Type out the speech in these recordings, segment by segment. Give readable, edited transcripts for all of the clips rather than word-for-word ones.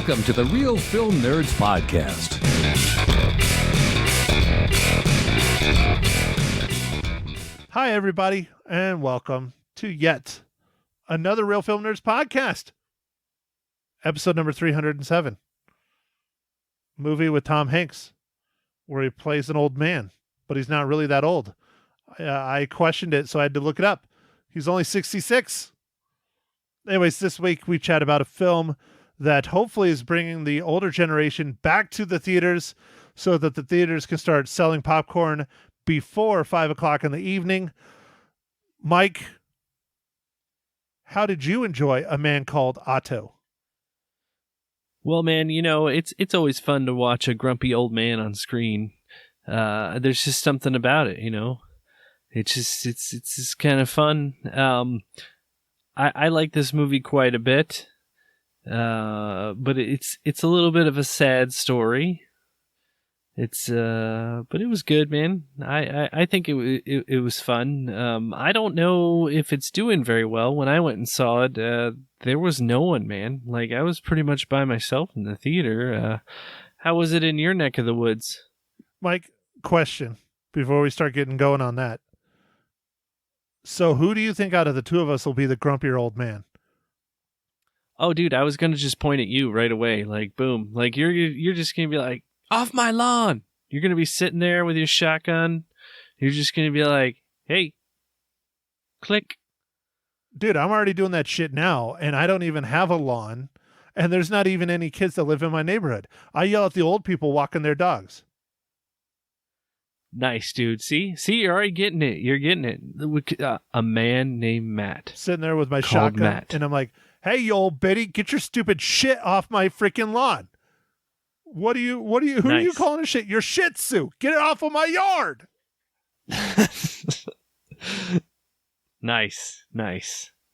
Welcome to the Real Film Nerds Podcast. Hi, everybody, and welcome to yet another Real Film Nerds Podcast. Episode number 307. Movie with Tom Hanks, where he plays an old man, but he's not really that old. I questioned it, so I had to look it up. He's only 66. Anyways, this week we chat about a film that hopefully is bringing the older generation back to the theaters so that the theaters can start selling popcorn before 5 o'clock in the evening. Mike, how did you enjoy A Man Called Otto? Well, man, you know, it's always fun to watch a grumpy old man on screen. There's just something about it, you know. It's just kind of fun. I like this movie quite a bit, but it's a little bit of a sad story. But it was good, man. I think it was fun. I don't know if it's doing very well. When I went and saw it, there was no one, man. Like, I was pretty much by myself in the theater. How was it in your neck of the woods? Mike, question before we start getting going on that. So who do you think out of the two of us will be the grumpier old man? Oh, dude, I was going to just point at you right away. Like, boom. Like, you're just going to be like, off my lawn. You're going to be sitting there with your shotgun. You're just going to be like, hey, click. Dude, I'm already doing that shit now, and I don't even have a lawn, and there's not even any kids that live in my neighborhood. I yell at the old people walking their dogs. Nice, dude. See, you're already getting it. You're getting it. A man named Matt. Sitting there with my shotgun, Matt. And I'm like, hey, you old biddy, get your stupid shit off my freaking lawn. Who Nice. are you calling a shit? Your Shih Tzu. Get it off of my yard. Nice.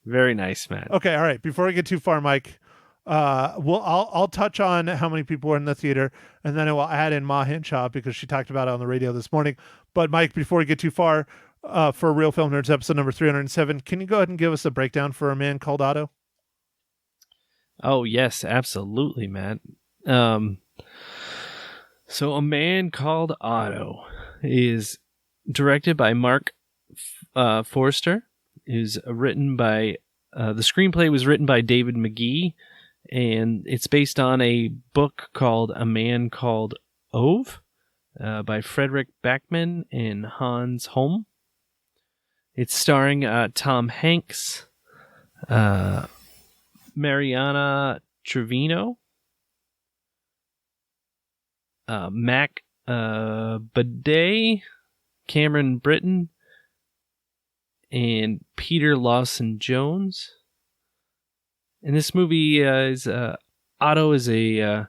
Very nice, Matt. Okay, all right. Before we get too far, Mike, I'll touch on how many people were in the theater, and then I will add in Ma Henshaw because she talked about it on the radio this morning. But Mike, before we get too far, for Real Film Nerds episode number 307, can you go ahead and give us a breakdown for A Man Called Otto? Oh yes, absolutely, Matt. So A Man Called Otto is directed by Mark Forster. Is written by the screenplay was written by David McGee, and it's based on a book called A Man Called Ove by Frederick Backman and Hans Holm. It's starring Tom Hanks, Mariana Treviño, Mac Bidet, Cameron Britton, and Peter Lawson Jones. And this movie is Otto is a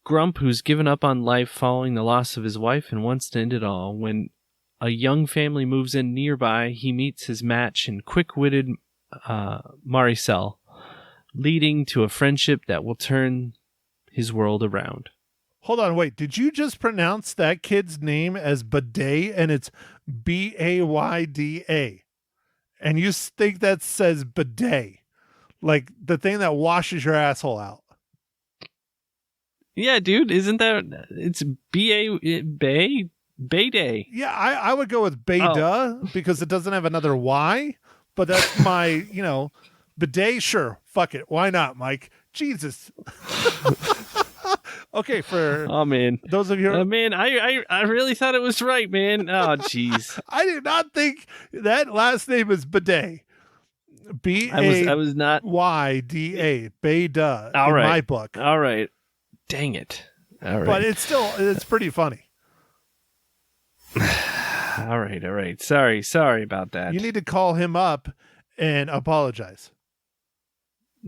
grump who's given up on life following the loss of his wife and wants to end it all. When a young family moves in nearby, he meets his match in quick-witted Maricel, leading to a friendship that will turn his world around. Hold on, wait. Did you just pronounce that kid's name as Bidet, and it's Bayda? And you think that says bidet, like the thing that washes your asshole out? Yeah, dude, isn't that it's Bayday? Yeah, I would go with Bayda because it doesn't have another Y, but that's my, bidet. Sure, fuck it, why not, Mike? Jesus. Okay, for man, those of you, man, I really thought it was right, man. Oh, jeez, I did not think that last name is Bidet. I was not Yda Bayda all in right. my book. All right, dang it. All right, but it's pretty funny. All right. Sorry about that. You need to call him up and apologize.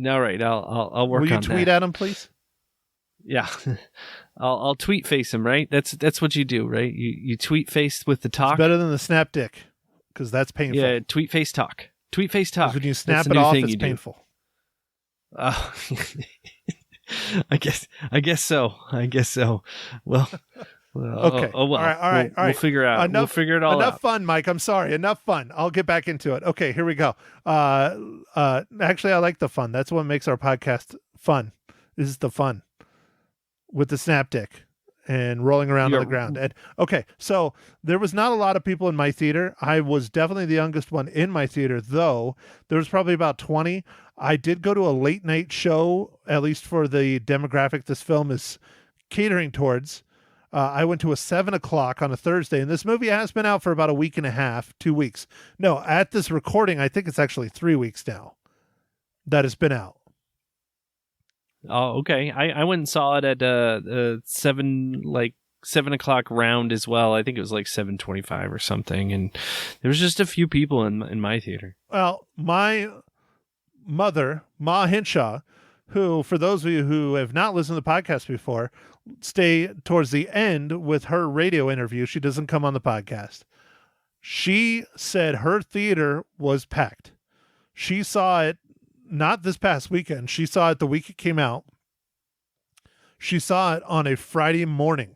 All right, I'll work on that. Will you tweet at him, please? Yeah, I'll tweet face him. Right, that's what you do, right? You tweet face with the talk. It's better than the snap dick because that's painful. Yeah, tweet face talk. Tweet face talk. When you snap it off, it's painful. I guess so. Well, okay. Oh well. All right. We'll figure out. We'll figure it all out. Enough fun, Mike. I'm sorry. Enough fun. I'll get back into it. Okay, here we go. Actually, I like the fun. That's what makes our podcast fun. This is the fun. with the snap dick and rolling around on the ground. And okay, so there was not a lot of people in my theater. I was definitely the youngest one in my theater, though. There was probably about 20. I did go to a late night show, at least for the demographic this film is catering towards. I went to a 7 o'clock on a Thursday, and this movie has been out for about a week and a half, 2 weeks. No, at this recording, I think it's actually 3 weeks now that it's been out. Oh, okay. I went and saw it at 7 o'clock round as well. I think it was like 7:25 or something, and there was just a few people in my theater. Well, my mother, Ma Hinshaw, who, for those of you who have not listened to the podcast before, stay towards the end with her radio interview. She doesn't come on the podcast. She said her theater was packed. She saw it not this past weekend. She saw it the week it came out. She saw it on a Friday morning,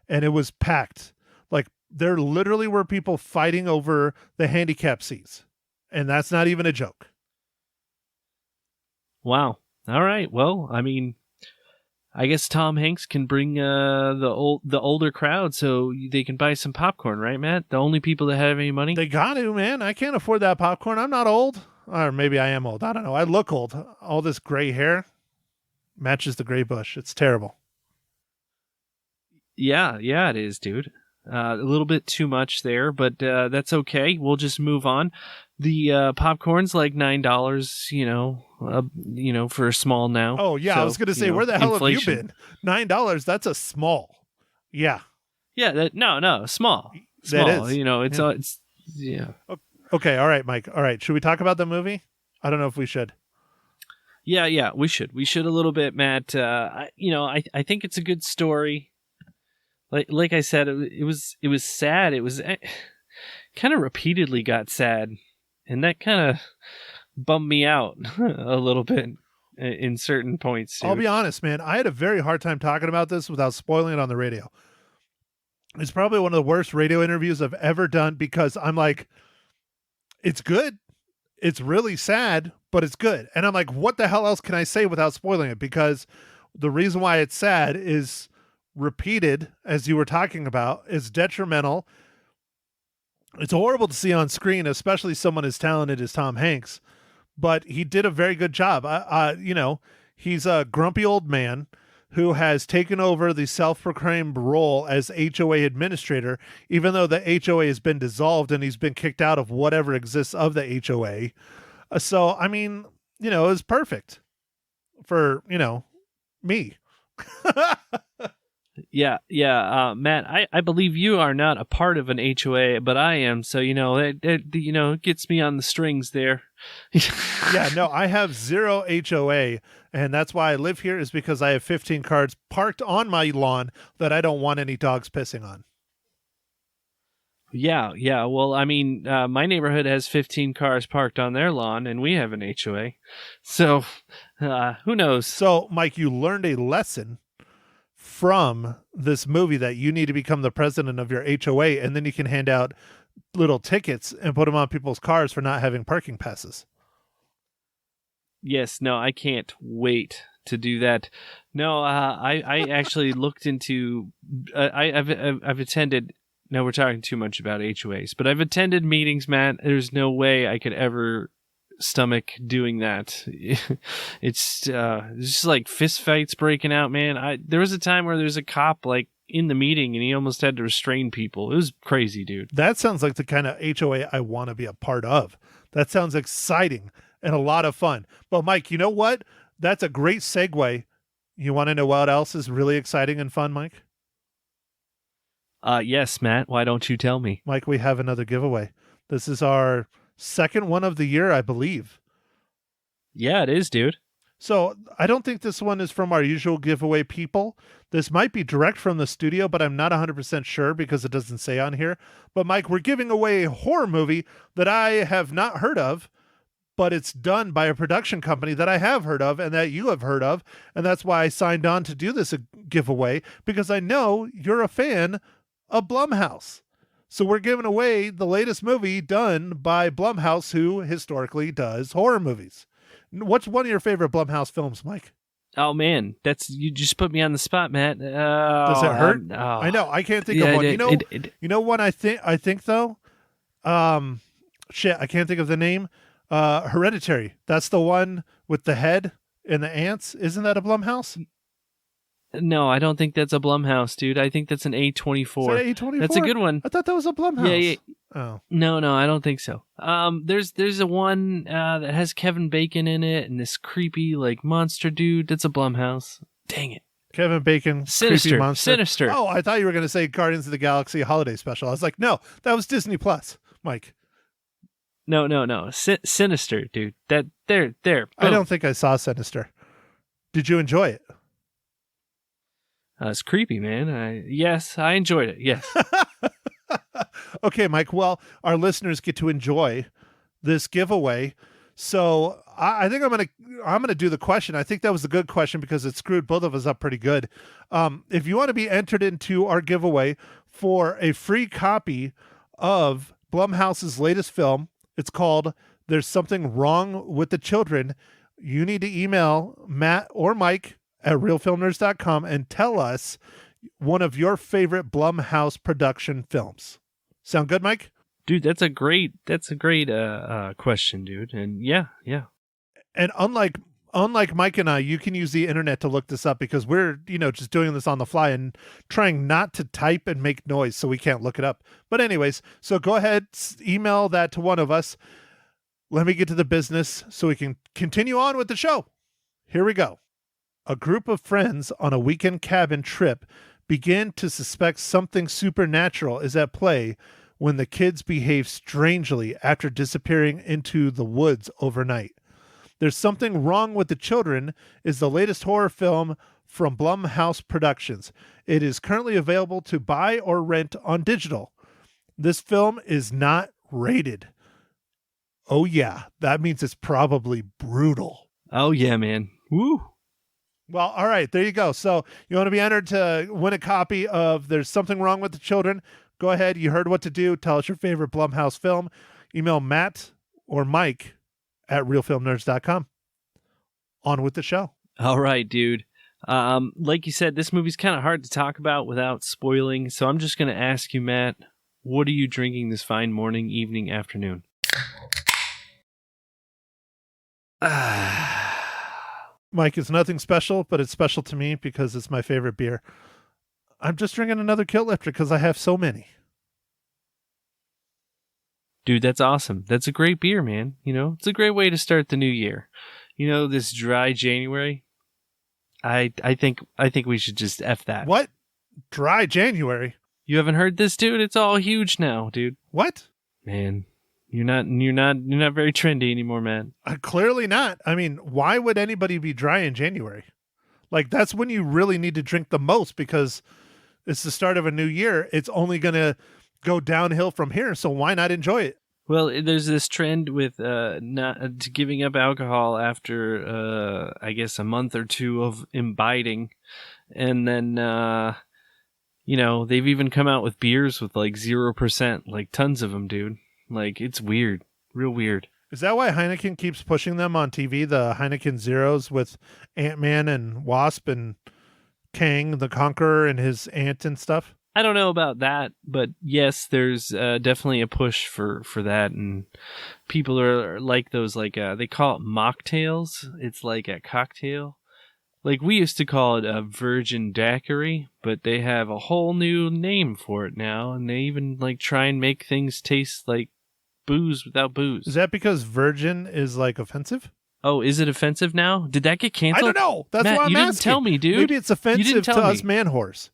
and it was packed. Like, there literally were people fighting over the handicap seats, and that's not even a joke. Wow. All right. Well, I mean, I guess Tom Hanks can bring the older crowd so they can buy some popcorn, right, Matt? The only people that have any money? They got to, man. I can't afford that popcorn. I'm not old. Or maybe I am old. I don't know. I look old. All this gray hair matches the gray bush. It's terrible. Yeah, it is, dude. A little bit too much there, but that's okay. We'll just move on. The popcorn's like $9, for a small now. Oh, yeah. So, I was going to say, where the hell inflation. have you been? $9, that's a small. Yeah. Yeah, no, small. That is. It's yeah. Okay, all right, Mike. All right, should we talk about the movie? I don't know if we should. Yeah, we should. We should a little bit, Matt. I think it's a good story. Like I said, it was sad. It was kind of repeatedly got sad, and that kind of bummed me out a little bit in certain points. Dude. I'll be honest, man. I had a very hard time talking about this without spoiling it on the radio. It's probably one of the worst radio interviews I've ever done because I'm like, it's good. It's really sad, but it's good. And I'm like, what the hell else can I say without spoiling it? Because the reason why it's sad is repeated, as you were talking about, is detrimental. It's horrible to see on screen, especially someone as talented as Tom Hanks, but he did a very good job. He's a grumpy old man who has taken over the self-proclaimed role as HOA administrator, even though the HOA has been dissolved and he's been kicked out of whatever exists of the HOA. So, I mean, it was perfect for, me. Yeah, Matt, I believe you are not a part of an HOA, but I am, so, it gets me on the strings there. Yeah, no, I have 0 HOA, and that's why I live here, is because I have 15 cars parked on my lawn that I don't want any dogs pissing on. Yeah, well, I mean, my neighborhood has 15 cars parked on their lawn, and we have an HOA, so who knows? So, Mike, you learned a lesson from this movie that you need to become the president of your HOA, and then you can hand out little tickets and put them on people's cars for not having parking passes. Yes, no, I can't wait to do that. No, I actually looked into. I've attended. No, we're talking too much about HOAs, but I've attended meetings, Matt. There's no way I could ever stomach doing that. It's just like fist fights breaking out, man. There was a time where there's a cop like in the meeting and he almost had to restrain people. It was crazy, dude. That sounds like the kind of HOA I want to be a part of. That sounds exciting and a lot of fun. But Mike, you know what? That's a great segue. You want to know what else is really exciting and fun, Mike? Yes, Matt. Why don't you tell me? Mike, we have another giveaway. This is our second one of the year, I believe. Yeah, it is, dude. So I don't think this one is from our usual giveaway people. This might be direct from the studio, but I'm not 100% sure because it doesn't say on here. But Mike, we're giving away a horror movie that I have not heard of, but it's done by a production company that I have heard of and that you have heard of. And that's why I signed on to do this giveaway, because I know you're a fan of Blumhouse. So we're giving away the latest movie done by Blumhouse, who historically does horror movies. What's one of your favorite Blumhouse films, Mike? Oh man, you just put me on the spot, Matt. Does it hurt? I know. I can't think of one. You know what I think though? Shit, I can't think of the name. Hereditary. That's the one with the head and the ants. Isn't that a Blumhouse? No, I don't think that's a Blumhouse, dude. I think that's an A24. A24? That's a good one. I thought that was a Blumhouse. Yeah. Oh. No, I don't think so. There's a one that has Kevin Bacon in it and this creepy like monster dude. That's a Blumhouse. Dang it. Kevin Bacon, Sinister. creepy monster. Sinister. Oh, I thought you were going to say Guardians of the Galaxy Holiday Special. I was like, no, that was Disney Plus, Mike. No. Sinister, dude. That there. I don't think I saw Sinister. Did you enjoy it? It's creepy, man. Yes, I enjoyed it. Yes. Okay, Mike. Well, our listeners get to enjoy this giveaway. So I think I'm gonna do the question. I think that was a good question because it screwed both of us up pretty good. If you want to be entered into our giveaway for a free copy of Blumhouse's latest film, it's called "There's Something Wrong with the Children." You need to email Matt or Mike at realfilmnerds.com and tell us one of your favorite Blumhouse production films. Sound good, Mike? Dude, that's a great question, dude. And yeah. And unlike Mike and I, you can use the internet to look this up because we're, just doing this on the fly and trying not to type and make noise so we can't look it up. But anyways, so go ahead, email that to one of us. Let me get to the business so we can continue on with the show. Here we go. A group of friends on a weekend cabin trip begin to suspect something supernatural is at play when the kids behave strangely after disappearing into the woods overnight. There's Something Wrong with the Children is the latest horror film from Blumhouse Productions. It is currently available to buy or rent on digital. This film is not rated. Oh yeah, that means it's probably brutal. Oh yeah, man. Woo. Well, all right, there you go. So you want to be entered to win a copy of There's Something Wrong with the Children. Go ahead. You heard what to do. Tell us your favorite Blumhouse film. Email Matt or Mike at realfilmnerds.com. On with the show. All right, dude. Like you said, this movie's kind of hard to talk about without spoiling. So I'm just going to ask you, Matt, what are you drinking this fine morning, evening, afternoon? Mike, it's nothing special, but it's special to me because it's my favorite beer. I'm just drinking another Kilt Lifter because I have so many. Dude, that's awesome. That's a great beer, man. It's a great way to start the new year. This dry January. I think we should just F that. What? Dry January? You haven't heard this, dude? It's all huge now, dude. What? Man, you're not very trendy anymore, man. Clearly not. I mean, why would anybody be dry in January? Like, that's when you really need to drink the most because it's the start of a new year. It's only going to go downhill from here. So why not enjoy it? Well, there's this trend with not giving up alcohol after, I guess, a month or two of imbibing. And then, they've even come out with beers with like 0%, like tons of them, dude. Like, it's weird. Real weird. Is that why Heineken keeps pushing them on TV? The Heineken Zeros with Ant-Man and Wasp and Kang the Conqueror and his aunt and stuff? I don't know about that, but yes, there's definitely a push for that, and people are like those, like they call it mocktails. It's like a cocktail. Like we used to call it a virgin daiquiri, but they have a whole new name for it now, and they even like try and make things taste like booze without booze. Is that because virgin is like offensive? Oh, is it offensive now? Did that get canceled? I don't know. That's Matt, why I'm you asking. Didn't tell me, dude. Maybe it's offensive to us man whores.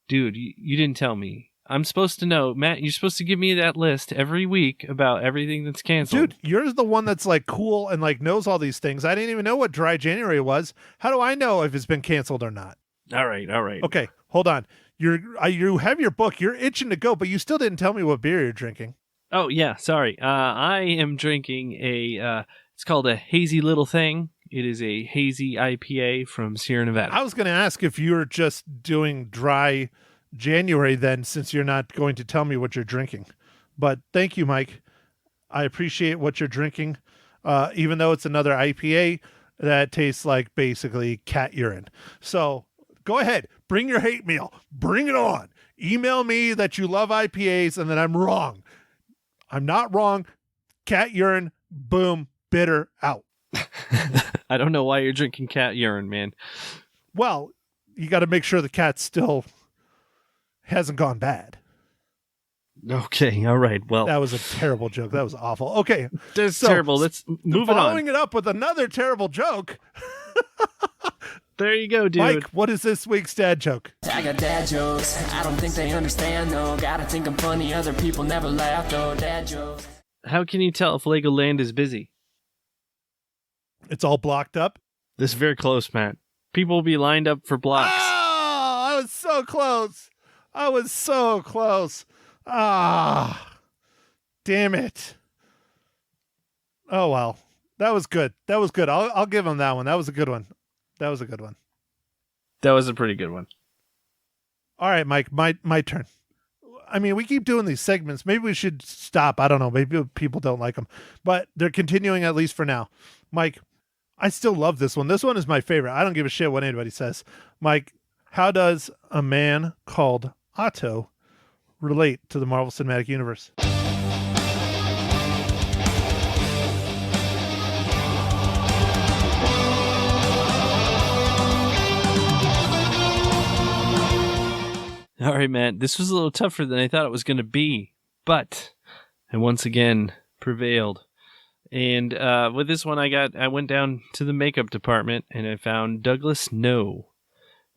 Dude, you didn't tell me. I'm supposed to know. Matt, you're supposed to give me that list every week about everything that's canceled. Dude, you're the one that's like cool and like knows all these things. I didn't even know what Dry January was. How do I know if it's been canceled or not? All right. Okay, hold on. You have your book. You're itching to go, but you still didn't tell me what beer you're drinking. Oh, yeah, sorry. I am drinking it's called a Hazy Little Thing. It is a hazy IPA from Sierra Nevada. I was going to ask if you were just doing Dry January then, since you're not going to tell me what you're drinking. But thank you, Mike. I appreciate what you're drinking. Even though it's another IPA, that tastes like basically cat urine. So go ahead, bring your hate mail, bring it on. Email me that you love IPAs and that I'm wrong. I'm not wrong. Cat urine, boom, bitter, out. I don't know why you're drinking cat urine, man. Well, you got to make sure the cat still hasn't gone bad. Okay, all right. Well, That was a terrible joke. That was awful. Okay. that's so, terrible. Let's move it on. Following it up with another terrible joke. There you go, dude. Mike, what is this week's dad joke? I got dad jokes, I don't think they understand though. Gotta think I'm funny, other people never laugh though. Dad jokes. How can you tell if Legoland is busy? It's all blocked up. This is very close, Matt. People will be lined up for blocks. Oh, I was so close. I was so close. Ah, damn it. Oh, well. That was good. That was good. I'll give him that one. That was a good one. That was a good one. That was a pretty good one. All right, Mike, my turn. I mean, we keep doing these segments. Maybe we should stop. I don't know. Maybe people don't like them, but they're continuing at least for now. Mike, I still love this one. This one is my favorite. I don't give a shit what anybody says. Mike, how does A Man Called Otto relate to the Marvel Cinematic Universe? All right, Matt. This was a little tougher than I thought it was going to be, but I once again prevailed. And with this one, I went down to the makeup department and I found Douglas No.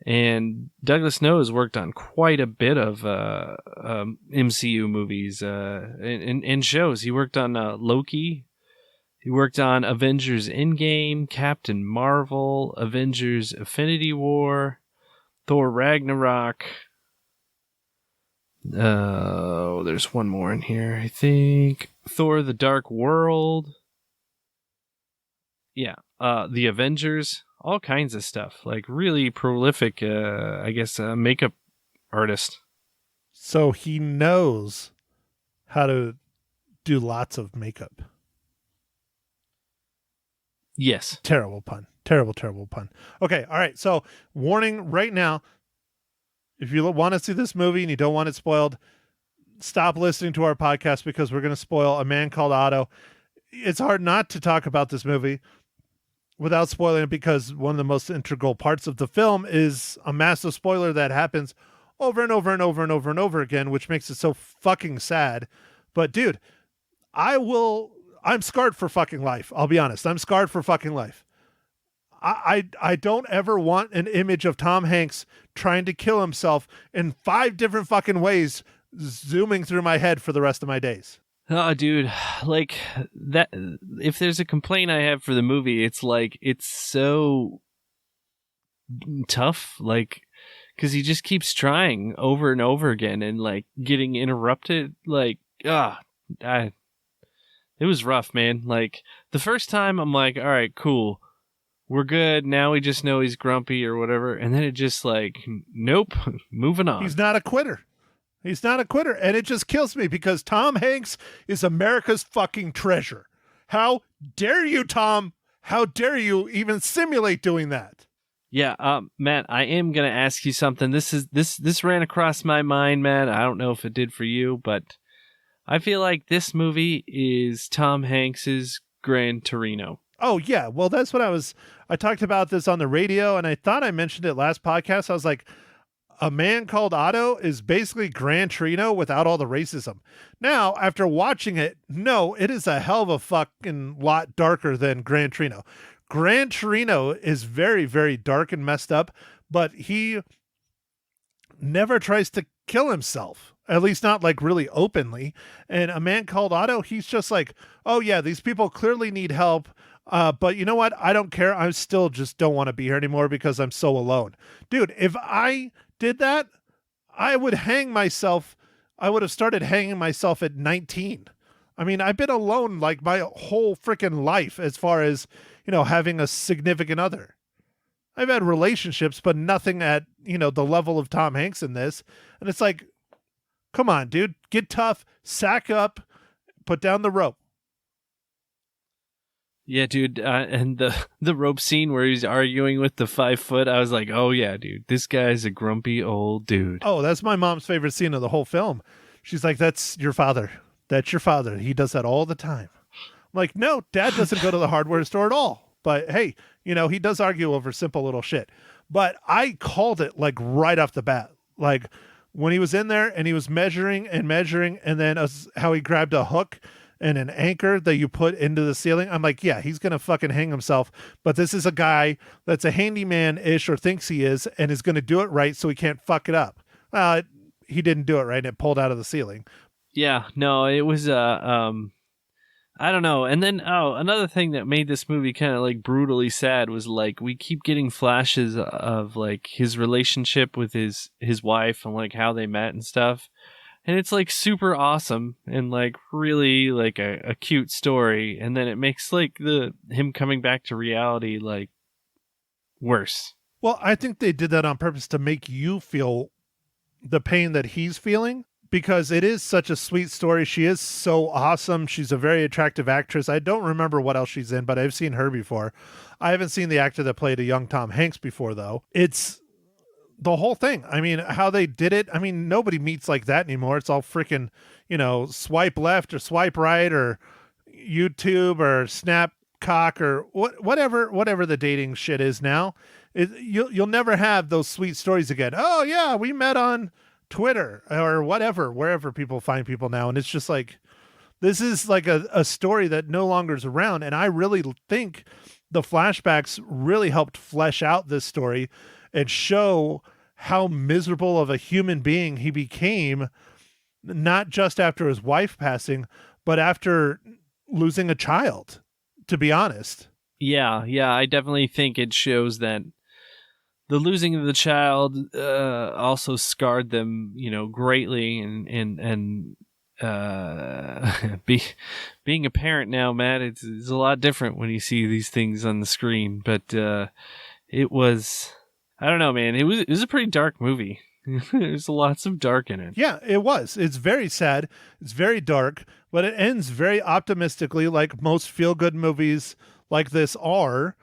And Douglas No has worked on quite a bit of MCU movies and shows. He worked on Loki. He worked on Avengers Endgame, Captain Marvel, Avengers Infinity War, Thor Ragnarok. There's one more in here, I think. Thor the Dark World. Yeah, the Avengers, all kinds of stuff. Like really prolific, makeup artist. So he knows how to do lots of makeup. Yes. Terrible pun. Terrible pun. Okay, all right. So warning right now, if you want to see this movie and you don't want it spoiled, stop listening to our podcast because we're going to spoil A Man Called Otto. It's hard not to talk about this movie without spoiling it because one of the most integral parts of the film is a massive spoiler that happens over and over and over and over and over again, which makes it so fucking sad. But dude, I'm scarred for fucking life. I'll be honest. I'm scarred for fucking life. I don't ever want an image of Tom Hanks trying to kill himself in 5 different fucking ways zooming through my head for the rest of my days. Oh, dude, like that. If there's a complaint I have for the movie, it's like it's so tough, like because he just keeps trying over and over again and like getting interrupted. Like, it was rough, man. Like the first time, I'm like, all right, cool. We're good. Now we just know he's grumpy or whatever. And then it just like, nope, moving on. He's not a quitter. He's not a quitter. And it just kills me because Tom Hanks is America's fucking treasure. How dare you, Tom? How dare you even simulate doing that? Yeah, Matt, I am going to ask you something. This ran across my mind, Matt. I don't know if it did for you, but I feel like this movie is Tom Hanks's Gran Torino. Oh, yeah. Well, that's what I talked about this on the radio, and I thought I mentioned it last podcast. I was like, A Man Called Otto is basically Gran Torino without all the racism. Now, after watching it, no, it is a hell of a fucking lot darker than Gran Torino. Gran Torino is very, very dark and messed up, but he never tries to kill himself. At least not like really openly. And A Man Called Otto, he's just like, oh yeah, these people clearly need help. But you know what? I don't care. I still just don't want to be here anymore because I'm so alone. Dude, if I did that, I would hang myself. I would have started hanging myself at 19. I mean, I've been alone like my whole freaking life as far as, having a significant other. I've had relationships, but nothing at, the level of Tom Hanks in this. And it's like, come on, dude, get tough, sack up, put down the rope. Yeah, dude, and the rope scene where he's arguing with the 5 foot, I was like, oh yeah, dude, this guy's a grumpy old dude. Oh, that's my mom's favorite scene of the whole film. She's like, "That's your father. That's your father. He does that all the time." I'm like, "No, Dad doesn't go to the hardware store at all. But hey, he does argue over simple little shit." But I called it like right off the bat, like when he was in there and he was measuring, and then how he grabbed a hook and an anchor that you put into the ceiling. I'm like, yeah, he's going to fucking hang himself. But this is a guy that's a handyman-ish, or thinks he is, and is going to do it right so he can't fuck it up. Well, he didn't do it right, and it pulled out of the ceiling. Yeah, no, it was, I don't know. And then, another thing that made this movie kind of like brutally sad was like, we keep getting flashes of like his relationship with his wife and like how they met and stuff. And it's like super awesome and like really like a cute story. And then it makes like him coming back to reality like worse. Well, I think they did that on purpose to make you feel the pain that he's feeling, because it is such a sweet story. She is so awesome. She's a very attractive actress. I don't remember what else she's in, but I've seen her before. I haven't seen the actor that played a young Tom Hanks before, though. It's the whole thing. I mean, how they did it. I mean, nobody meets like that anymore. It's all freaking, swipe left or swipe right, or YouTube or Snapcock, or whatever the dating shit is now. You'll never have those sweet stories again. Oh yeah, we met on Twitter or whatever, wherever people find people now. And it's just like, this is like a story that no longer is around. And I really think the flashbacks really helped flesh out this story and show how miserable of a human being he became, not just after his wife passing, but after losing a child, to be honest. Yeah, I definitely think it shows that the losing of the child also scarred them, greatly, and being a parent now, Matt, it's a lot different when you see these things on the screen. But it was, I don't know, man. It was a pretty dark movie. There's lots of dark in it. Yeah, it was. It's very sad. It's very dark, but it ends very optimistically, like most feel-good movies like this are.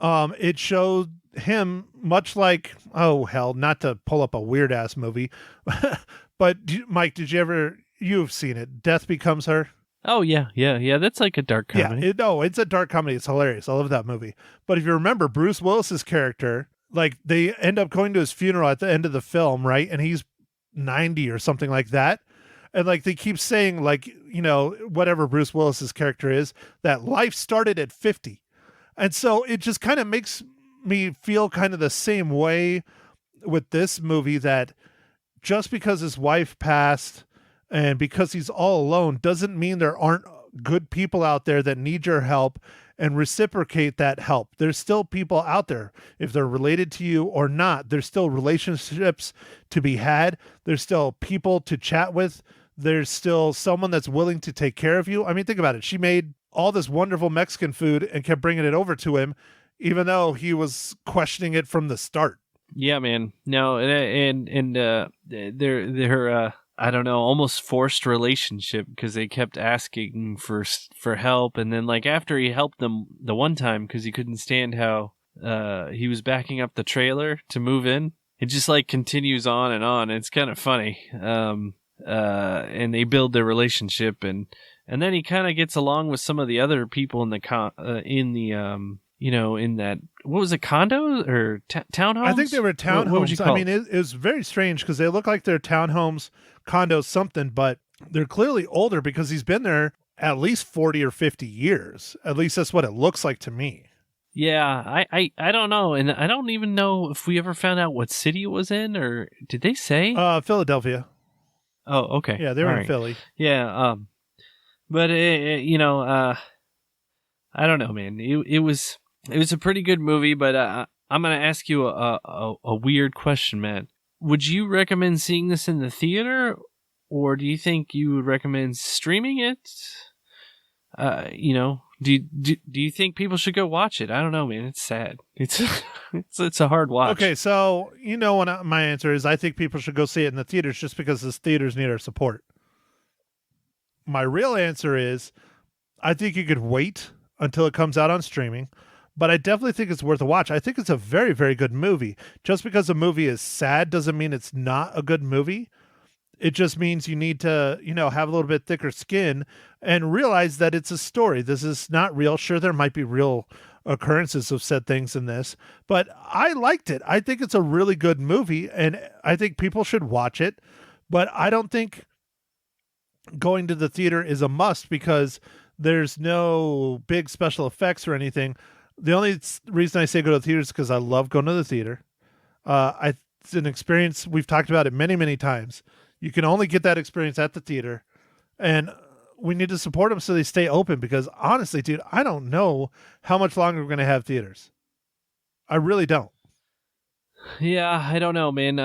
It showed him much like, oh hell, not to pull up a weird ass movie, but Mike, you've seen it, Death Becomes Her? Oh yeah, that's like a dark comedy. Yeah, it's a dark comedy. It's hilarious. I love that movie. But if you remember Bruce Willis's character, like they end up going to his funeral at the end of the film, right? And he's 90 or something like that. And like they keep saying, like, whatever Bruce Willis's character is, that life started at 50. And so it just kind of makes me feel kind of the same way with this movie, that just because his wife passed and because he's all alone doesn't mean there aren't good people out there that need your help and reciprocate that help. There's still people out there, if they're related to you or not. There's still relationships to be had. There's still people to chat with. There's still someone that's willing to take care of you. I mean, think about it. She made all this wonderful Mexican food and kept bringing it over to him, even though he was questioning it from the start. Yeah, man. No, and they're I don't know, almost forced relationship, because they kept asking for help, and then like after he helped them the one time because he couldn't stand how he was backing up the trailer to move in, it just like continues on and on. It's kind of funny. And they build their relationship, and then he kind of gets along with some of the other people in the in that, what was it, condo or townhomes? I think they were townhomes. What would you call it? It was very strange because they look like they're townhomes, condos, something, but they're clearly older because he's been there at least 40 or 50 years. At least that's what it looks like to me. Yeah, I don't know, and I don't even know if we ever found out what city it was in, or did they say? Philadelphia. Oh, okay. Yeah, they were in Philly. Yeah, but I don't know, man. It was a pretty good movie, but I'm gonna ask you a weird question, Matt. Would you recommend seeing this in the theater, or do you think you would recommend streaming it? Do you think people should go watch it? I don't know, man. It's sad. It's a hard watch. Okay, so what my answer is. I think people should go see it in the theaters just because the theaters need our support. My real answer is, I think you could wait until it comes out on streaming. But I definitely think it's worth a watch. I think it's a very, very good movie. Just because a movie is sad doesn't mean it's not a good movie. It just means you need to, have a little bit thicker skin and realize that it's a story. This is not real. Sure, there might be real occurrences of said things in this, but I liked it. I think it's a really good movie, and I think people should watch it. But I don't think going to the theater is a must because there's no big special effects or anything. The only reason I say go to the theater is because I love going to the theater. It's an experience. We've talked about it many, many times. You can only get that experience at the theater, and we need to support them so they stay open because honestly, dude, I don't know how much longer we're going to have theaters. I really don't. Yeah, I don't know, man.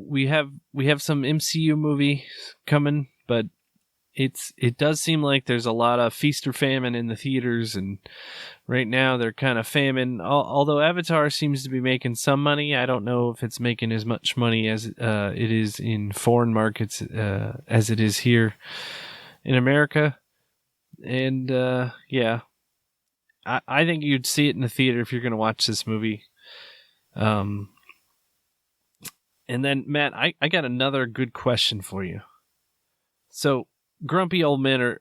We have some MCU movie coming, but it does seem like there's a lot of feast or famine in the theaters, and right now they're kind of famine. Although Avatar seems to be making some money, I don't know if it's making as much money as it is in foreign markets as it is here in America. And yeah, I think you'd see it in the theater if you're going to watch this movie. And then Matt, I got another good question for you. So grumpy old men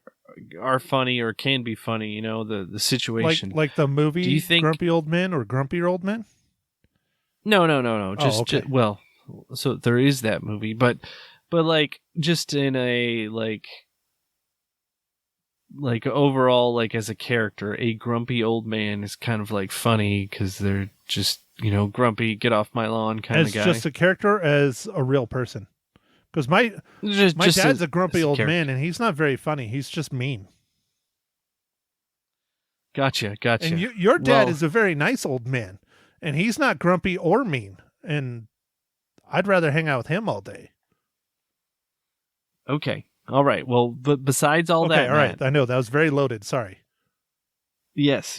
are funny or can be funny, the situation. Like the movie Do you think... Grumpy Old Men or Grumpier Old Men? No. Okay. Well, so there is that movie, but like just in a like overall, like as a character, a grumpy old man is kind of like funny because they're just, grumpy, get off my lawn kind of guy. As just a character, as a real person. Because my dad's a grumpy old man, and he's not very funny. He's just mean. Gotcha. And your dad is a very nice old man, and he's not grumpy or mean. And I'd rather hang out with him all day. Okay. All right. Well, but besides all that, all right. I know that was very loaded. Sorry. Yes.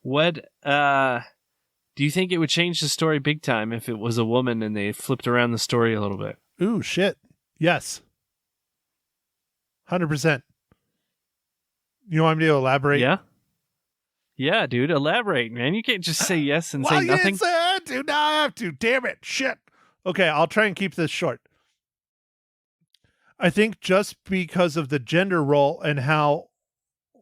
What do you think it would change the story big time if it was a woman and they flipped around the story a little bit? Ooh, shit. Yes. 100%. You want me to elaborate? Yeah. Yeah, dude. Elaborate, man. You can't just say yes and say nothing. You didn't say I had to. Now I have to. Damn it. Shit. Okay, I'll try and keep this short. I think just because of the gender role and how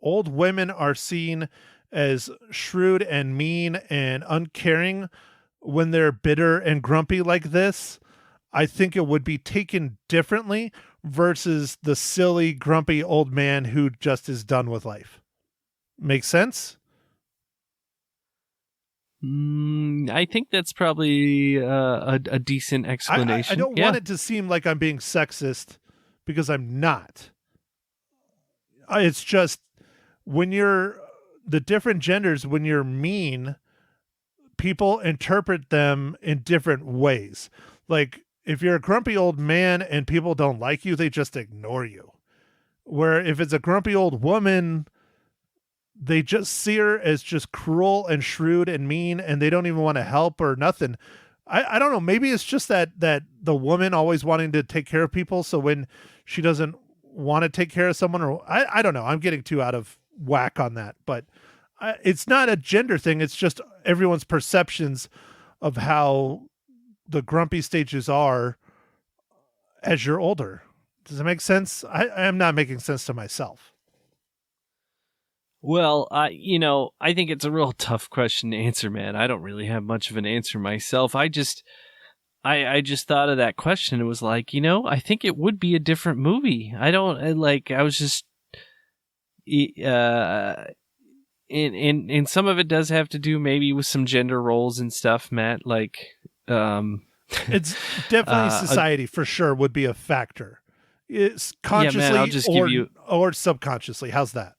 old women are seen as shrewd and mean and uncaring when they're bitter and grumpy like this, I think it would be taken differently versus the silly, grumpy old man who just is done with life. Make sense? I think that's probably a decent explanation. I don't want it to seem like I'm being sexist because I'm not. It's just when you're the different genders, when you're mean, people interpret them in different ways. Like, if you're a grumpy old man and people don't like you, they just ignore you. Where if it's a grumpy old woman, they just see her as just cruel and shrewd and mean, and they don't even want to help or nothing. I don't know. Maybe it's just that the woman always wanting to take care of people. So when she doesn't want to take care of someone, or I don't know, I'm getting too out of whack on that, but it's not a gender thing. It's just everyone's perceptions of how the grumpy stages are as you're older. Does it make sense? I am not making sense to myself. Well, I think it's a real tough question to answer, man. I don't really have much of an answer myself. I just thought of that question. It was like, I think it would be a different movie. And some of it does have to do maybe with some gender roles and stuff, Matt. Like, it's definitely society for sure would be a factor. It's consciously Matt, or subconsciously. How's that?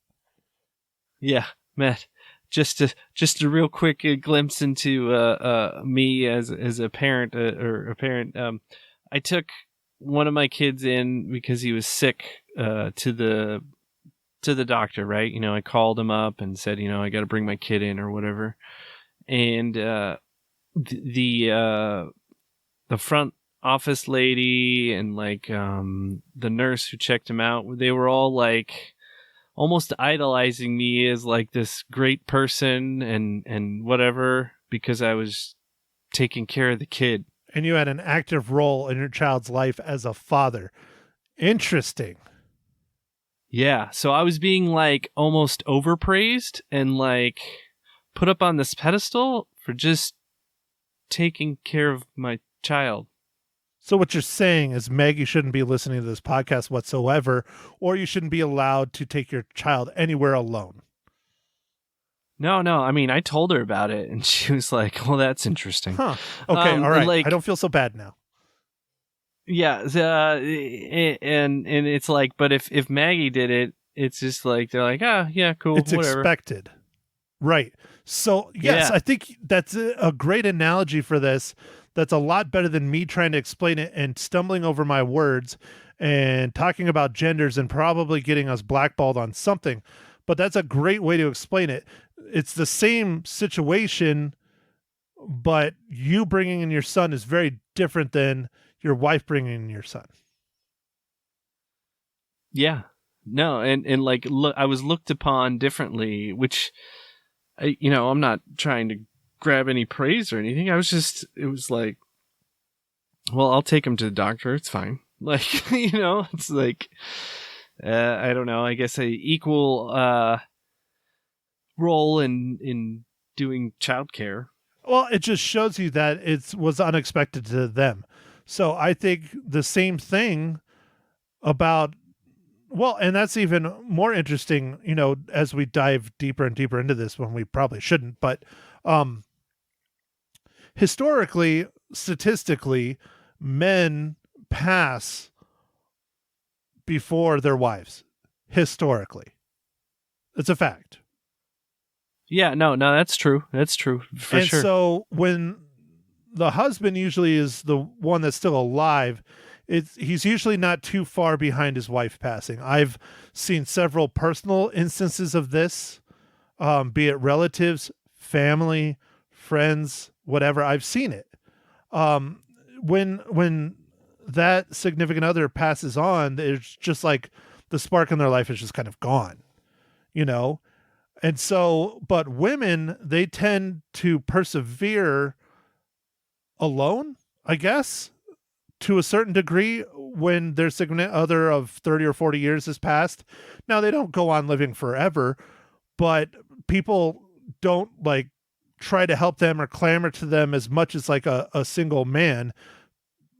Yeah, Matt. Just a real quick glimpse into me as a parent or a parent. I took one of my kids in because he was sick to the doctor, right? I called him up and said, I got to bring my kid in or whatever. And the front office lady and the nurse who checked him out, they were all like, almost idolizing me as like this great person and whatever because I was taking care of the kid. And you had an active role in your child's life as a father. Interesting. Yeah, so I was being like almost overpraised and like put up on this pedestal for just taking care of my child. So what you're saying is Maggie shouldn't be listening to this podcast whatsoever, or you shouldn't be allowed to take your child anywhere alone. No, I mean, I told her about it, and she was like, well, that's interesting. Huh. Okay, all right. Like, I don't feel so bad now. Yeah, and it's like, but if Maggie did it, it's just like, they're like, ah, yeah, cool, It's whatever. expected. Right. So, yes, Yeah. I think that's a great analogy for this. That's a lot better than me trying to explain it and stumbling over my words and talking about genders and probably getting us blackballed on something. But that's a great way to explain it. It's the same situation, but you bringing in your son is very different than your wife bringing in your son. Yeah. No, and like, look, I was looked upon differently, which, I'm not trying to grab any praise or anything. It was like, well, I'll take him to the doctor. It's fine. Like, it's like, I don't know. I guess a equal role in doing childcare. Well, it just shows you that it was unexpected to them. So I think the same thing about, well, and that's even more interesting, as we dive deeper and deeper into this when we probably shouldn't, but historically, statistically, men pass before their wives. Historically. It's a fact. Yeah, no, that's true. That's true for and sure. So when the husband usually is the one that's still alive, he's usually not too far behind his wife passing. I've seen several personal instances of this, be it relatives, family, friends, whatever. I've seen it. When that significant other passes on, it's just like the spark in their life is just kind of gone, And so, but women, they tend to persevere alone, I guess, to a certain degree when their significant other of 30 or 40 years has passed. Now, they don't go on living forever, but people don't like try to help them or clamor to them as much as like a single man.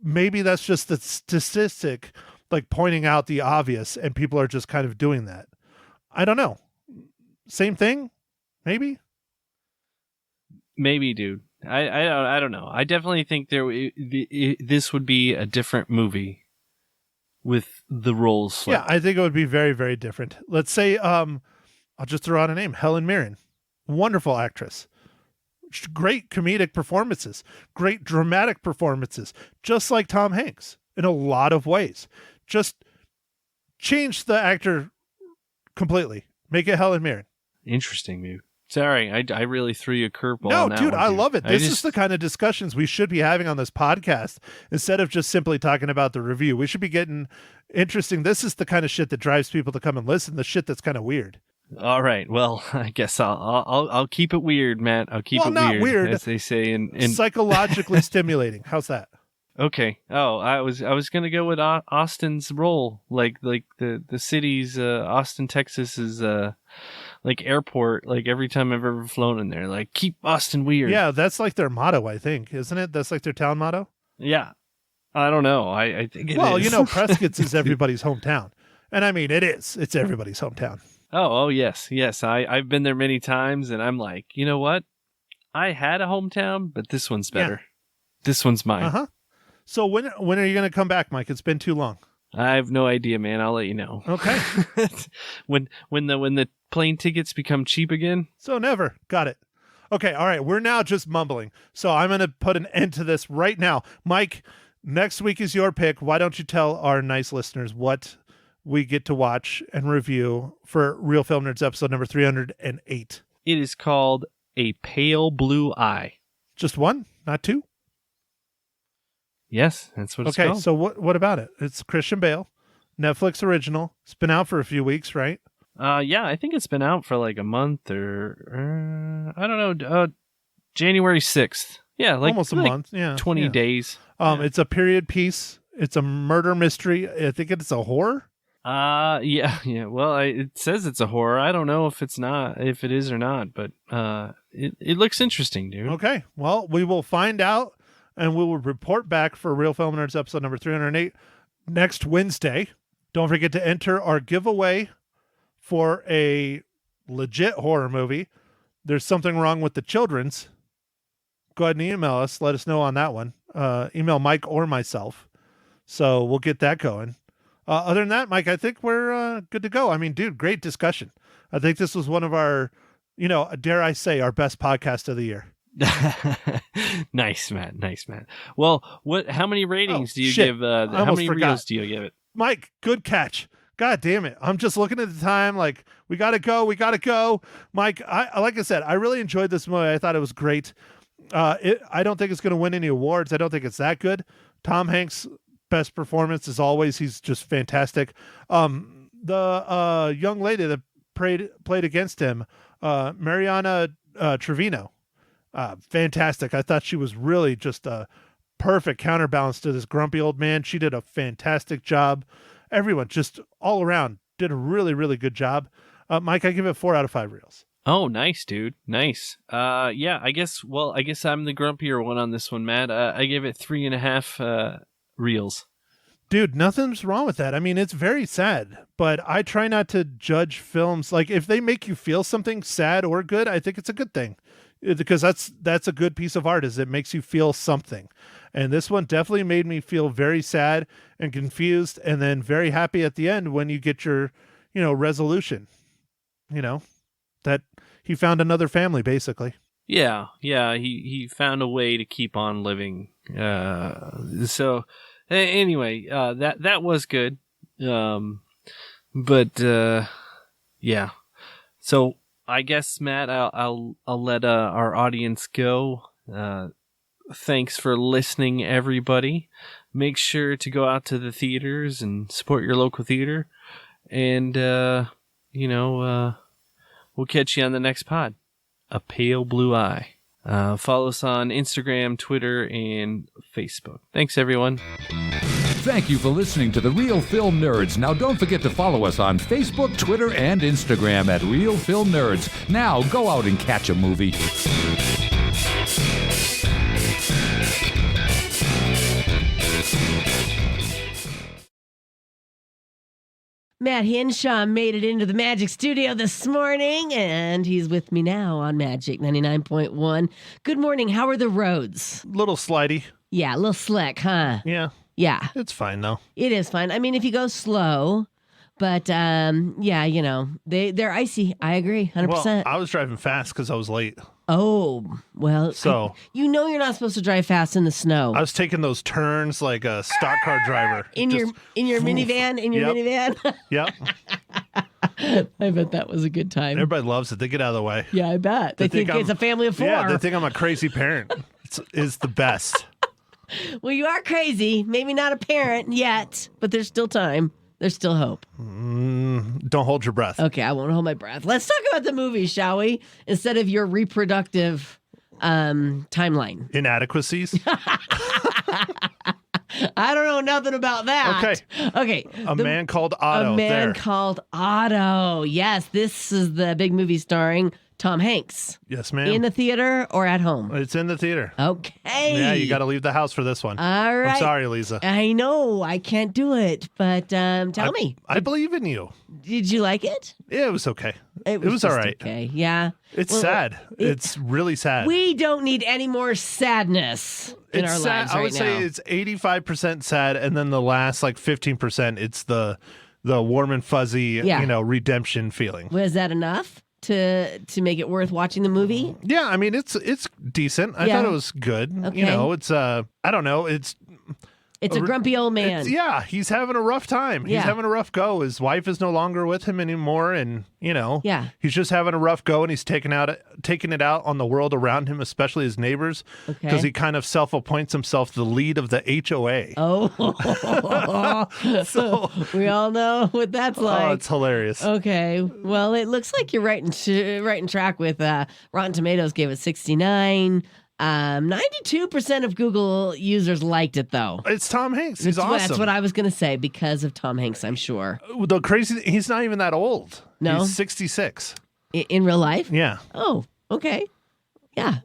Maybe that's just the statistic, like pointing out the obvious, and people are just kind of doing that. I don't know. Same thing, maybe. Maybe, dude. I don't know. I definitely think this would be a different movie with the roles flipped. Yeah, I think it would be very, very different. Let's say, I'll just throw out a name, Helen Mirren, wonderful actress, great comedic performances, great dramatic performances, just like Tom Hanks in a lot of ways. Just change the actor completely, make it Helen Mirren. Interesting, dude. Sorry, I really threw you a curveball. No, on that dude, one, I love it. This is the kind of discussions we should be having on this podcast instead of just simply talking about the review. We should be getting interesting. This is the kind of shit that drives people to come and listen. The shit that's kind of weird. All right. Well, I guess I'll keep it weird, Matt. I'll keep it not weird, as they say in psychologically stimulating. How's that? Okay. Oh, I was gonna go with Austin's role, like the city's Austin, Texas is like airport. Like every time I've ever flown in there, like keep Austin weird. Yeah, that's like their motto, I think, isn't it? That's like their town motto. Yeah, I don't know. I think it well, is. Prescott's is everybody's hometown, and I mean it is. It's everybody's hometown. Oh yes. I've been there many times, and I'm like, you know what? I had a hometown, but this one's better. Yeah. This one's mine. Uh-huh. So when are you going to come back, Mike? It's been too long. I have no idea, man. I'll let you know. Okay. when the plane tickets become cheap again. So never. Got it. Okay. All right. We're now just mumbling. So I'm going to put an end to this right now. Mike, next week is your pick. Why don't you tell our nice listeners what we get to watch and review for Real Film Nerds episode number 308? It is called A Pale Blue Eye. Just one, not two? Yes, that's what it's called. called. Okay, so what about it? It's Christian Bale, Netflix original. It's been out for a few weeks, right? Yeah, I think it's been out for like a month or I don't know, January 6th. Yeah, like almost a month. Yeah, 20 days. It's a period piece. It's a murder mystery. I think it's a horror. Yeah. Well, it says it's a horror. I don't know if it is or not, but it looks interesting, dude. Okay, well, we will find out, and we will report back for Real Film Nerds episode number 308 next Wednesday. Don't forget to enter our giveaway for a legit horror movie. There's something wrong with the children's. Go ahead and email us. Let us know on that one. Email Mike or myself. So we'll get that going. Other than that, Mike, I think we're good to go. I mean, dude, great discussion. I think this was one of our, dare I say, our best podcast of the year. Nice, man. Well, how many ratings do you give? How many reels do you give it? Mike, good catch. God damn it. I'm just looking at the time like, we got to go. Mike, like I said, I really enjoyed this movie. I thought it was great. I don't think it's going to win any awards. I don't think it's that good. Tom Hanks' best performance as always. He's just fantastic. The young lady that played against him, Mariana Treviño, fantastic. I thought she was really just a perfect counterbalance to this grumpy old man. She did a fantastic job. Everyone just all around did a really, really good job. Mike, I give it 4 out of 5 reels. Oh, nice, dude. Nice. Yeah, I guess I'm the grumpier one on this one, Matt. I give it 3.5 reels. Dude, nothing's wrong with that. I mean, it's very sad, but I try not to judge films. Like, if they make you feel something sad or good, I think it's a good thing, because that's a good piece of art, is it makes you feel something. And this one definitely made me feel very sad and confused, and then very happy at the end when you get your, resolution, that he found another family, basically. Yeah. He found a way to keep on living. So anyway, that was good. But yeah. So I guess, Matt, I'll let our audience go. Thanks for listening, everybody. Make sure to go out to the theaters and support your local theater. And, we'll catch you on the next pod. A Pale Blue Eye. Follow us on Instagram, Twitter, and Facebook. Thanks, everyone. Thank you for listening to The Real Film Nerds. Now, don't forget to follow us on Facebook, Twitter, and Instagram at Real Film Nerds. Now, go out and catch a movie. Matt Henshaw made it into the Magic Studio this morning, and he's with me now on Magic 99.1. Good morning. How are the roads? Little slidey. Yeah, a little slick, huh? Yeah. Yeah. It's fine, though. It is fine. I mean, if you go slow, but they're icy. I agree, 100%. Well, I was driving fast because I was late. Oh, well, so you're not supposed to drive fast in the snow. I was taking those turns like a stock car driver. In your minivan? Minivan? Yep. I bet that was a good time. Everybody loves it. They get out of the way. Yeah, I bet. They think it's a family of 4. Yeah, they think I'm a crazy parent. It's the best. Well, you are crazy. Maybe not a parent yet, but there's still time. There's still hope. Don't hold your breath. Okay, I won't hold my breath. Let's talk about the movie, shall we? Instead of your reproductive timeline. Inadequacies? I don't know nothing about that. Okay. A Man Called Otto. A Man Called Otto. Yes, this is the big movie starring Tom Hanks. Yes, ma'am. In the theater or at home? It's in the theater. Okay. Yeah, you got to leave the house for this one. All right. I'm sorry, Lisa. I know. I can't do it, but tell me. I believe in you. Did you like it? Yeah, it was okay. It was all just right. Okay, yeah. It's sad. It's really sad. We don't need any more sadness in our lives right I would say it's 85% sad, and then the last 15%, it's the warm and fuzzy, redemption feeling. Was that enough to make it worth watching the movie? Yeah, I mean it's decent. I thought it was good. Okay. It's I don't know. It's It's a grumpy old man. He's having a rough time. He's having a rough go. His wife is no longer with him anymore, and he's just having a rough go, and he's taking it out on the world around him, especially his neighbors, because he kind of self-appoints himself the lead of the HOA. Oh, So we all know what that's like. Oh, it's hilarious. Okay, well, it looks like you're right in track with Rotten Tomatoes gave it 69. 92% of Google users liked it, though. It's Tom Hanks. He's awesome. That's what I was going to say, because of Tom Hanks, I'm sure. The crazy, he's not even that old. No? He's 66. In real life? Yeah. Oh, okay. Yeah.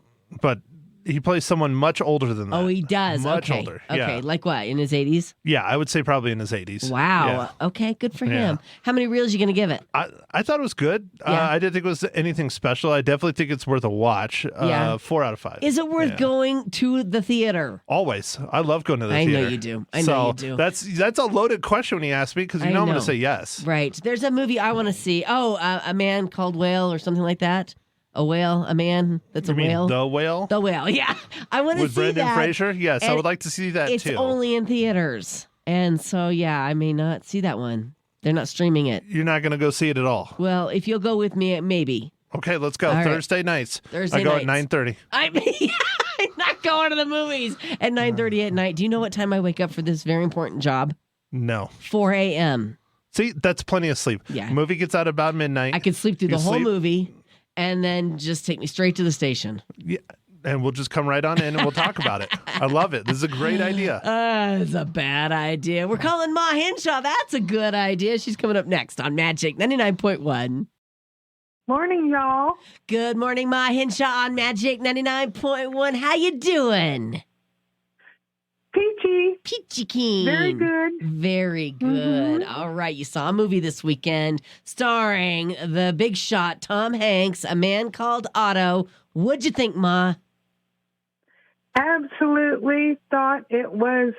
But he plays someone much older than that. Oh, he does. Much okay. older. Okay, Yeah. like what? In his 80s? Yeah, I would say probably in his 80s. Wow. Yeah. Okay, good for Yeah. him. How many reels are you going to give it? I thought it was good. Yeah. I didn't think it was anything special. I definitely think it's worth a watch. Yeah. 4 out of 5. Is it worth going to the theater? Always. I love going to the I theater. know you do. I know you do. That's a loaded question when you ask me, because you know I'm going to say yes. Right. There's a movie I want to see. Oh, A Man Called Whale or something like that. A whale, a man that's a You mean whale. The Whale? The Whale, yeah. I want to With see Brendan that. Fraser? Yes, I And would like to see that it's too. only in theaters. And so, yeah, I may not see that one. They're not streaming it. You're not going to go see it at all. Well, if you'll go with me, maybe. Okay, let's go. All right. Thursday nights. Thursday I go at nights. 9:30. I'm not going to the movies at 9:30 at night. Do you know what time I wake up for this very important job? No. 4 a.m. See, that's plenty of sleep. Yeah. Movie gets out about midnight. I could sleep through You the whole sleep? movie and then just take me straight to the station. Yeah, and we'll just come right on in and we'll talk about it. I love it. This is a great idea. It's a bad idea. We're calling Ma Henshaw. That's a good idea. She's coming up next on Magic 99.1. Morning, y'all. Good morning, Ma Henshaw on Magic 99.1. How you doing? Peachy. Peachy keen. Very good. Very good. All right. You saw a movie this weekend starring the big shot Tom Hanks, A Man Called Otto. What'd you think, Ma? Absolutely thought it was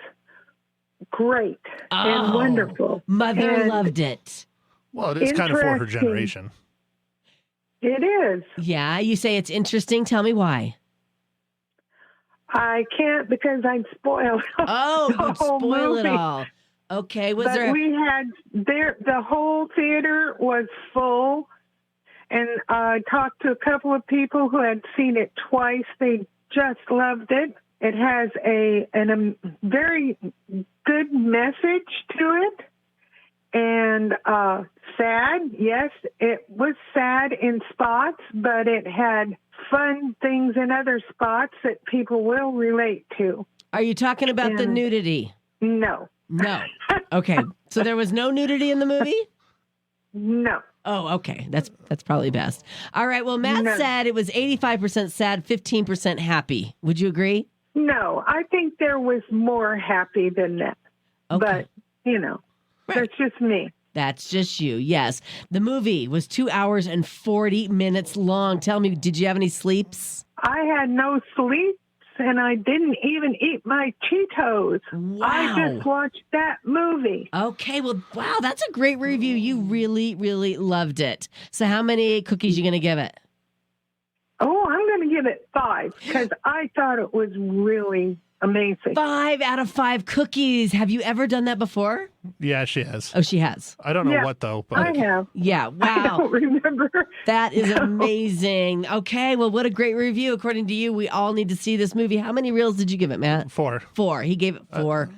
great and wonderful. Mother And loved it. Well, it is kind of for her Interesting. generation. It is. Yeah, you say it's interesting. Tell me why. I can't because I'd spoil Oh, the you'd whole spoil it movie. all. Okay, was But there? we had the whole theater was full, and I talked to a couple of people who had seen it twice. They just loved it. It has a very good message to it, and sad. Yes, it was sad in spots, but it had fun things in other spots that people will relate to. Are you talking about the And- nudity? No, No. Okay. So there was no nudity in the movie? no. Oh, okay. That's probably best. All right. Well, Matt No. said it was 85% sad, 15% happy. Would you agree? No, I think there was more happy than that. Okay. But, that's just me. That's just you. Yes. The movie was 2 hours and 40 minutes long. Tell me, did you have any sleeps? I had no sleep, and I didn't even eat my Cheetos. Wow. I just watched that movie. Okay. Well, wow. That's a great review. You really, really loved it. So how many cookies you going to give it? Oh, I'm going to give it 5 because I thought it was really amazing. 5 out of 5 cookies. Have you ever done that before? Yeah, she has. Oh, she has. I don't know Yeah, what, though. But I have. Yeah. I Wow. don't remember. That is No. amazing. Okay, well, what a great review. According to you, we all need to see this movie. How many reels did you give it, Matt? 4. 4. He gave it 4.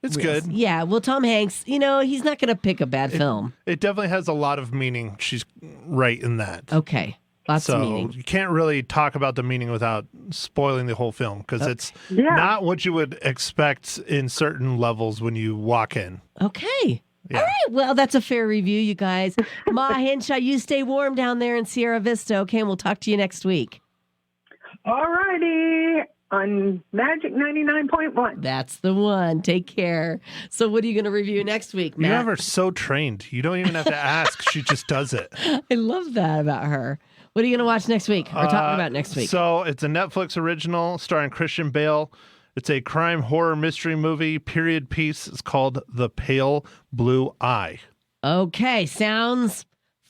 It's reels. good. Yeah, well, Tom Hanks, he's not going to pick a bad film. It definitely has a lot of meaning. She's right in that. Okay, lots So of meaning. you can't really talk about the meaning without spoiling the whole film, because it's Yeah. not what you would expect in certain levels when you walk in. Okay. Yeah. All right, well, that's a fair review, you guys. Ma Henshaw, you stay warm down there in Sierra Vista, okay? And we'll talk to you next week. All righty. On Magic 99.1. That's the one. Take care. So what are you going to review next week, You Matt? have her so trained. You don't even have to ask. She just does it. I love that about her. What are you going to watch next week or talk about next week? So it's a Netflix original starring Christian Bale. It's a crime horror mystery movie, period piece. It's called The Pale Blue Eye. Okay, sounds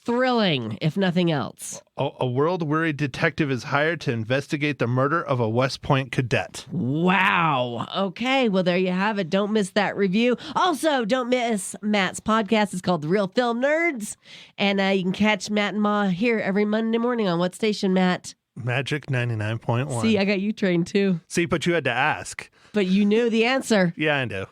thrilling, if nothing else. A world-weary detective is hired to investigate the murder of a West Point cadet. Wow. Okay, well, there you have it. Don't miss that review. Also, don't miss Matt's podcast. It's called The Real Film Nerds. And you can catch Matt and Ma here every Monday morning on what station, Matt? Magic 99.1. See, I got you trained too. See, but you had to ask. But you knew the answer. Yeah, I know.